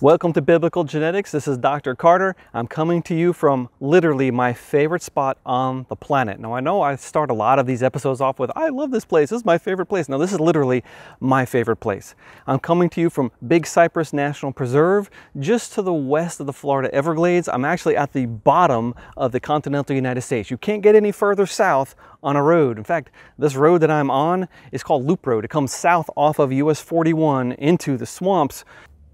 Welcome to Biblical Genetics. This is Dr. Carter. I'm coming to you from literally my favorite spot on the planet. Now I know I start a lot of these episodes off with, I love this place, this is my favorite place. Now this is literally my favorite place. I'm coming to you from Big Cypress National Preserve, just to the west of the Florida Everglades. I'm actually at the bottom of the continental United States. You can't get any further south on a road. In fact, this road that I'm on is called Loop Road. It comes south off of US 41 into the swamps.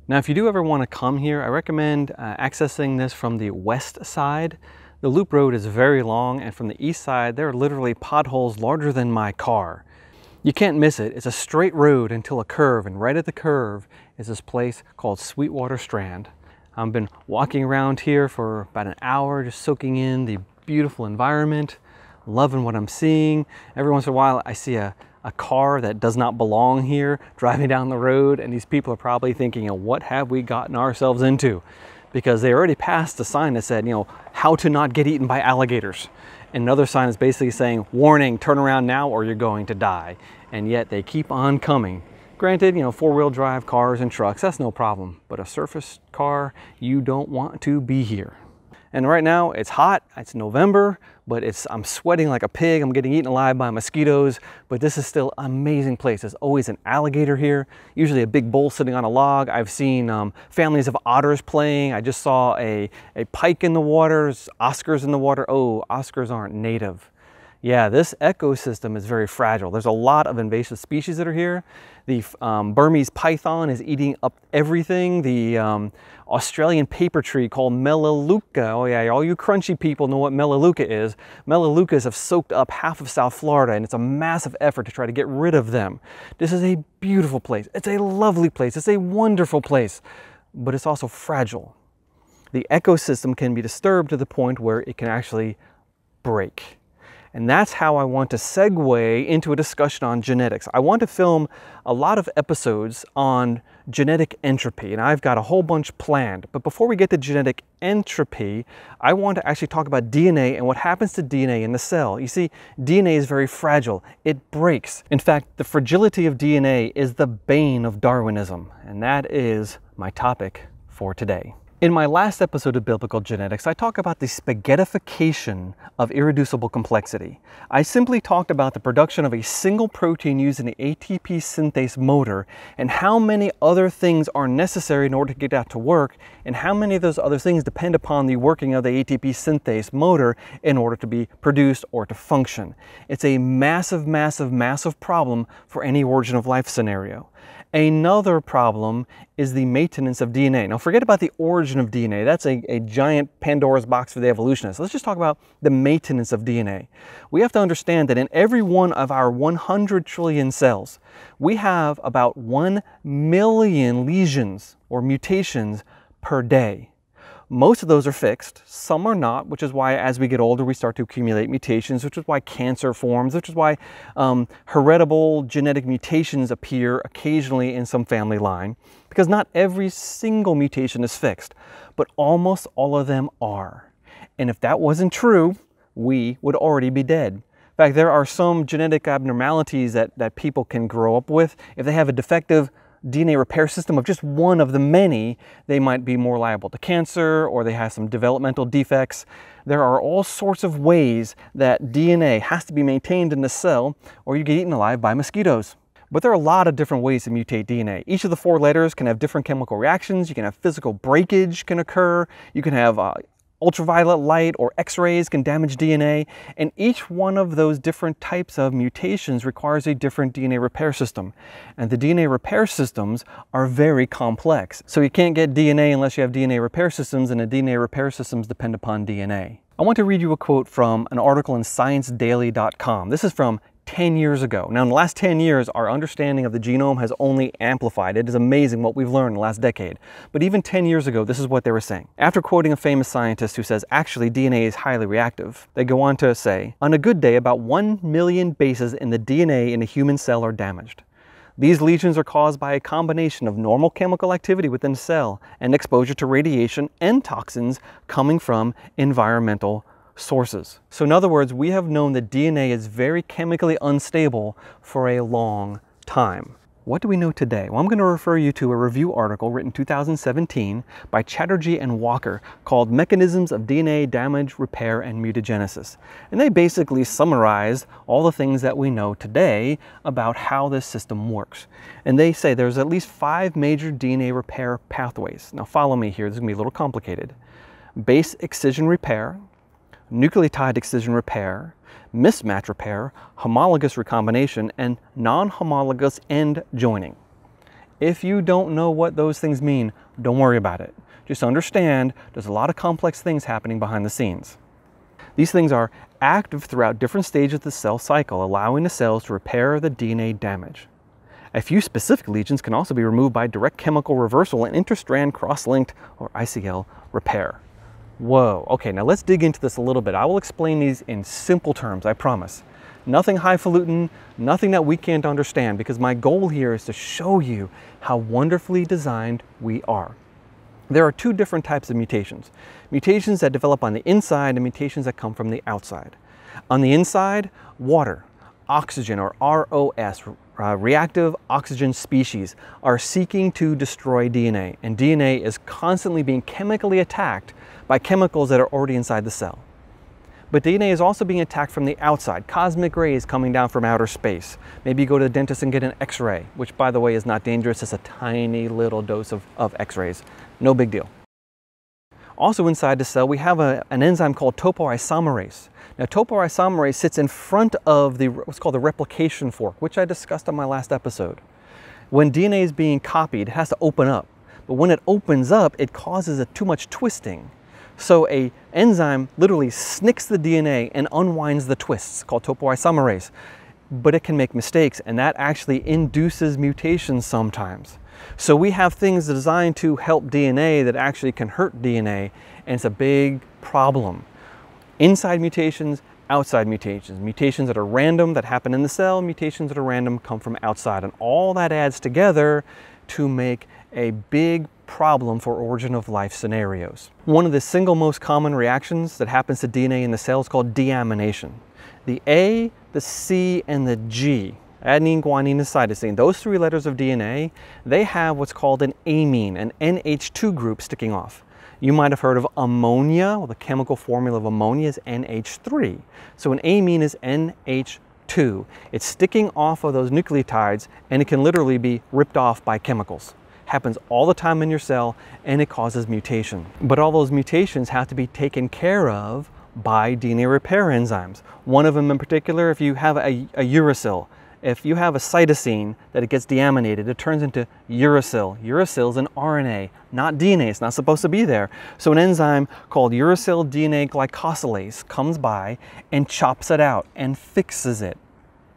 Now, if you do ever want to come here, I recommend accessing this from the west side. The loop road is very long, and from the east side, there are literally potholes larger than my car. You can't miss it. It's a straight road until a curve, and right at the curve is this place called Sweetwater Strand. I've been walking around here for about an hour, just soaking in the beautiful environment, loving what I'm seeing. Every once in a while, I see a car that does not belong here driving down the road, and these people are probably thinking, what have we gotten ourselves into? Because they already passed a sign that said, how to not get eaten by alligators. And another sign is basically saying, warning, turn around now or you're going to die. And yet they keep on coming. Granted, four-wheel drive cars and trucks, that's no problem. But a surface car, you don't want to be here. And right now it's hot, it's November, but I'm sweating like a pig. I'm getting eaten alive by mosquitoes, but this is still an amazing place. There's always an alligator here, usually a big bull sitting on a log. I've seen families of otters playing. I just saw a pike in the waters, oscars in the water. Oh, oscars aren't native. Yeah, this ecosystem is very fragile. There's a lot of invasive species that are here. The Burmese python is eating up everything. The Australian paper tree called Melaleuca. Oh yeah, all you crunchy people know what Melaleuca is. Melaleucas have soaked up half of South Florida, and it's a massive effort to try to get rid of them. This is a beautiful place. It's a lovely place. It's a wonderful place, but it's also fragile. The ecosystem can be disturbed to the point where it can actually break. And that's how I want to segue into a discussion on genetics. I want to film a lot of episodes on genetic entropy, and I've got a whole bunch planned. But before we get to genetic entropy, I want to actually talk about DNA and what happens to DNA in the cell. You see, DNA is very fragile. It breaks. In fact, the fragility of DNA is the bane of Darwinism, and that is my topic for today. In my last episode of Biblical Genetics, I talk about the spaghettification of irreducible complexity. I simply talked about the production of a single protein using the ATP synthase motor and how many other things are necessary in order to get that to work, and how many of those other things depend upon the working of the ATP synthase motor in order to be produced or to function. It's a massive, massive, massive problem for any origin of life scenario. Another problem is the maintenance of DNA. Now forget about the origin of DNA. That's a giant Pandora's box for the evolutionists. Let's just talk about the maintenance of DNA. We have to understand that in every one of our 100 trillion cells, we have about 1 million lesions or mutations per day. Most of those are fixed, some are not, which is why as we get older we start to accumulate mutations, which is why cancer forms, which is why heritable genetic mutations appear occasionally in some family line, because not every single mutation is fixed, but almost all of them are. And if that wasn't true, we would already be dead. In fact, there are some genetic abnormalities that people can grow up with. If they have a defective DNA repair system of just one of the many, they might be more liable to cancer, or they have some developmental defects. There are all sorts of ways that DNA has to be maintained in the cell, or you get eaten alive by mosquitoes. But there are a lot of different ways to mutate DNA. Each of the 4 letters can have different chemical reactions. You can have physical breakage can occur. You can have ultraviolet light or X-rays can damage DNA, and each one of those different types of mutations requires a different DNA repair system. And the DNA repair systems are very complex. So you can't get DNA unless you have DNA repair systems, and the DNA repair systems depend upon DNA. I want to read you a quote from an article in ScienceDaily.com. This is from 10 years ago. Now, in the last 10 years, our understanding of the genome has only amplified. It is amazing what we've learned in the last decade. But even 10 years ago, this is what they were saying. After quoting a famous scientist who says, actually, DNA is highly reactive, they go on to say, on a good day, about 1 million bases in the DNA in a human cell are damaged. These lesions are caused by a combination of normal chemical activity within the cell and exposure to radiation and toxins coming from environmental sources. So in other words, we have known that DNA is very chemically unstable for a long time. What do we know today? Well, I'm going to refer you to a review article written in 2017 by Chatterjee and Walker called Mechanisms of DNA Damage, Repair, and Mutagenesis. And they basically summarize all the things that we know today about how this system works. And they say there's at least 5 major DNA repair pathways. Now follow me here, this is going to be a little complicated. Base excision repair, nucleotide excision repair, mismatch repair, homologous recombination, and non-homologous end joining. If you don't know what those things mean, don't worry about it. Just understand there's a lot of complex things happening behind the scenes. These things are active throughout different stages of the cell cycle, allowing the cells to repair the DNA damage. A few specific lesions can also be removed by direct chemical reversal and interstrand cross-linked, or ICL, repair. Whoa, okay, now let's dig into this a little bit. I will explain these in simple terms, I promise. Nothing highfalutin, nothing that we can't understand, because my goal here is to show you how wonderfully designed we are. There are 2 different types of mutations. Mutations that develop on the inside and mutations that come from the outside. On the inside, water, oxygen, or ROS, reactive oxygen species, are seeking to destroy DNA, and DNA is constantly being chemically attacked by chemicals that are already inside the cell. But DNA is also being attacked from the outside, cosmic rays coming down from outer space. Maybe you go to the dentist and get an X-ray, which by the way is not dangerous, it's a tiny little dose of X-rays. No big deal. Also inside the cell we have an enzyme called topoisomerase. Now topoisomerase sits in front of what's called the replication fork, which I discussed on my last episode. When DNA is being copied, it has to open up. But when it opens up, it causes too much twisting. So an enzyme literally snicks the DNA and unwinds the twists, called topoisomerase. But it can make mistakes, and that actually induces mutations sometimes. So we have things designed to help DNA that actually can hurt DNA, and it's a big problem. Inside mutations, outside mutations. Mutations that are random that happen in the cell, mutations that are random come from outside. And all that adds together to make a big problem for origin of life scenarios. One of the single most common reactions that happens to DNA in the cell is called deamination. The A, the C, and the G, adenine, guanine, and cytosine, those 3 letters of DNA, they have what's called an amine, an NH2 group sticking off. You might have heard of ammonia. Well, the chemical formula of ammonia is NH3. So an amine is NH2. It's sticking off of those nucleotides, and it can literally be ripped off by chemicals. Happens all the time in your cell, and it causes mutation. But all those mutations have to be taken care of by DNA repair enzymes. One of them in particular, if you have a uracil, if you have a cytosine that it gets deaminated, it turns into uracil. Uracil is an RNA, not DNA. It's not supposed to be there. So an enzyme called uracil DNA glycosylase comes by and chops it out and fixes it.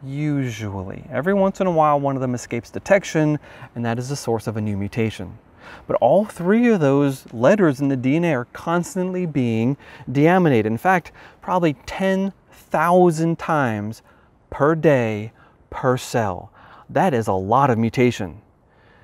Usually. Every once in a while, one of them escapes detection, and that is the source of a new mutation. But all 3 of those letters in the DNA are constantly being deaminated. In fact, probably 10,000 times per day per cell. That is a lot of mutation.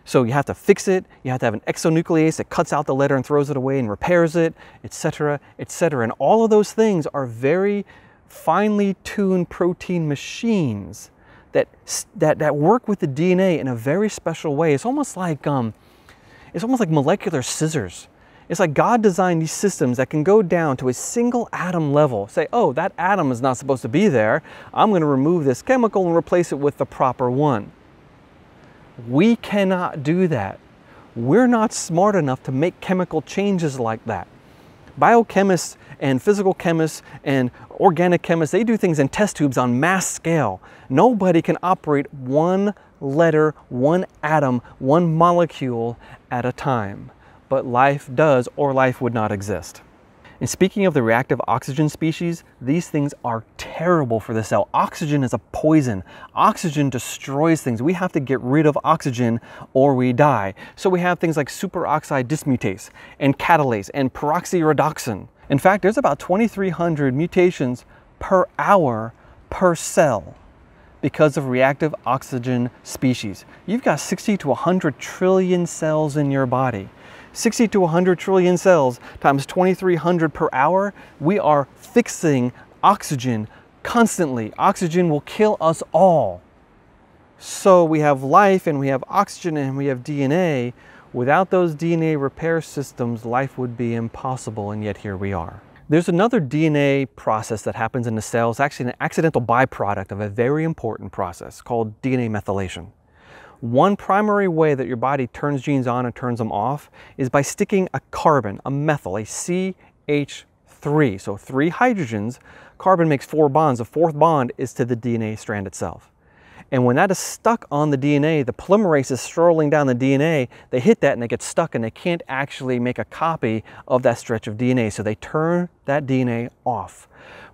So you have to fix it, you have to have an exonuclease that cuts out the letter and throws it away and repairs it, etc., etc. And all of those things are very finely tuned protein machines that work with the DNA in a very special way. It's almost like molecular scissors. It's like God designed these systems that can go down to a single atom level. Say, oh, that atom is not supposed to be there. I'm going to remove this chemical and replace it with the proper one. We cannot do that. We're not smart enough to make chemical changes like that. Biochemists and physical chemists and organic chemists, they do things in test tubes on mass scale. Nobody can operate one letter, one atom, one molecule at a time. But life does, or life would not exist. And speaking of the reactive oxygen species, these things are terrible for the cell. Oxygen is a poison. Oxygen destroys things. We have to get rid of oxygen or we die. So we have things like superoxide dismutase and catalase and peroxyredoxin. In fact, there's about 2,300 mutations per hour per cell because of reactive oxygen species. You've got 60 to 100 trillion cells in your body. 60 to 100 trillion cells times 2,300 per hour. We are fixing oxygen constantly. Oxygen will kill us all. So we have life and we have oxygen and we have DNA. Without those DNA repair systems, life would be impossible, and yet here we are. There's another DNA process that happens in the cells, actually an accidental byproduct of a very important process called DNA methylation. One primary way that your body turns genes on and turns them off is by sticking a carbon, a methyl, a CH3. So 3 hydrogens, carbon makes 4 bonds. The 4th bond is to the DNA strand itself. And when that is stuck on the DNA, the polymerase is strolling down the DNA, they hit that and they get stuck and they can't actually make a copy of that stretch of DNA. So they turn that DNA off.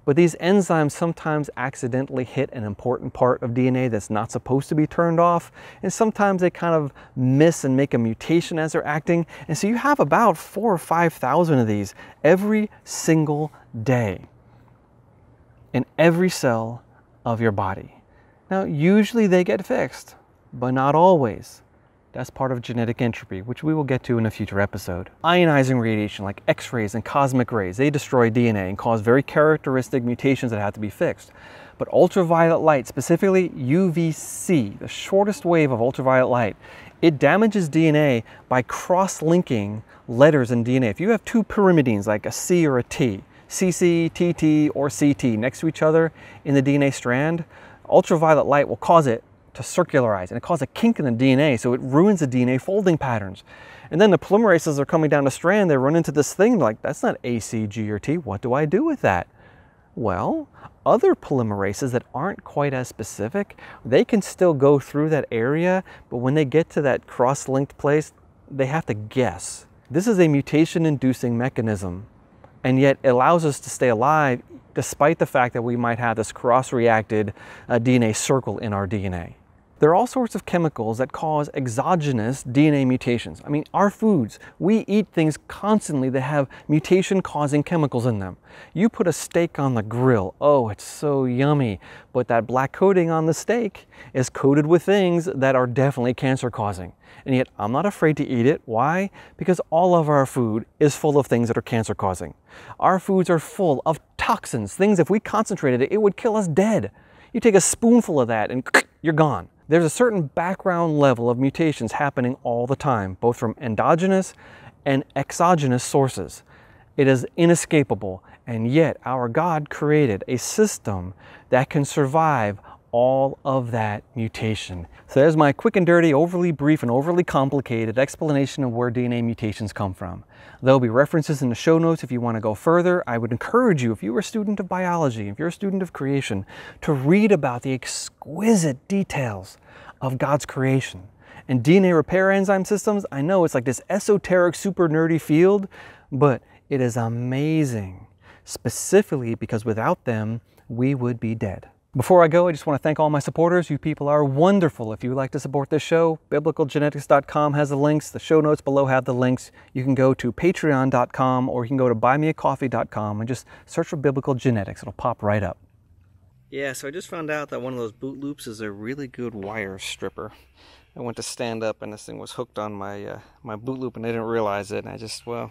But these enzymes sometimes accidentally hit an important part of DNA that's not supposed to be turned off. And sometimes they kind of miss and make a mutation as they're acting. And so you have about 4,000 or 5,000 of these every single day in every cell of your body. Now, usually they get fixed, but not always. That's part of genetic entropy, which we will get to in a future episode. Ionizing radiation like X-rays and cosmic rays, they destroy DNA and cause very characteristic mutations that have to be fixed. But ultraviolet light, specifically UVC, the shortest wave of ultraviolet light, it damages DNA by cross-linking letters in DNA. If you have 2 pyrimidines like a C or a T, CC, TT, or CT next to each other in the DNA strand, ultraviolet light will cause it to circularize and it causes a kink in the DNA, so it ruins the DNA folding patterns. And then the polymerases are coming down the strand, they run into this thing like, that's not A, C, G, or T, what do I do with that? Well, other polymerases that aren't quite as specific, they can still go through that area, but when they get to that cross-linked place, they have to guess. This is a mutation-inducing mechanism, and yet it allows us to stay alive despite the fact that we might have this cross-reacted DNA circle in our DNA. There are all sorts of chemicals that cause exogenous DNA mutations. I mean, our foods, we eat things constantly that have mutation-causing chemicals in them. You put a steak on the grill, oh, it's so yummy, but that black coating on the steak is coated with things that are definitely cancer-causing. And yet, I'm not afraid to eat it. Why? Because all of our food is full of things that are cancer-causing. Our foods are full of toxins, things if we concentrated it, it would kill us dead. You take a spoonful of that and you're gone. There's a certain background level of mutations happening all the time, both from endogenous and exogenous sources. It is inescapable, and yet our God created a system that can survive all of that mutation. So there's my quick and dirty, overly brief and overly complicated explanation of where DNA mutations come from. There'll be references in the show notes if you want to go further. I would encourage you, if you're a student of biology, if you're a student of creation, to read about the exquisite details of God's creation. And DNA repair enzyme systems, I know it's like this esoteric, super nerdy field, but it is amazing, specifically because without them, we would be dead. Before I go, I just want to thank all my supporters. You people are wonderful. If you would like to support this show, biblicalgenetics.com has the links. The show notes below have the links. You can go to patreon.com or you can go to buymeacoffee.com and just search for Biblical Genetics. It'll pop right up. Yeah, so I just found out that one of those boot loops is a really good wire stripper. I went to stand up and this thing was hooked on my my boot loop and I didn't realize it. And I just, well,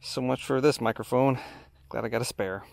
so much for this microphone. Glad I got a spare.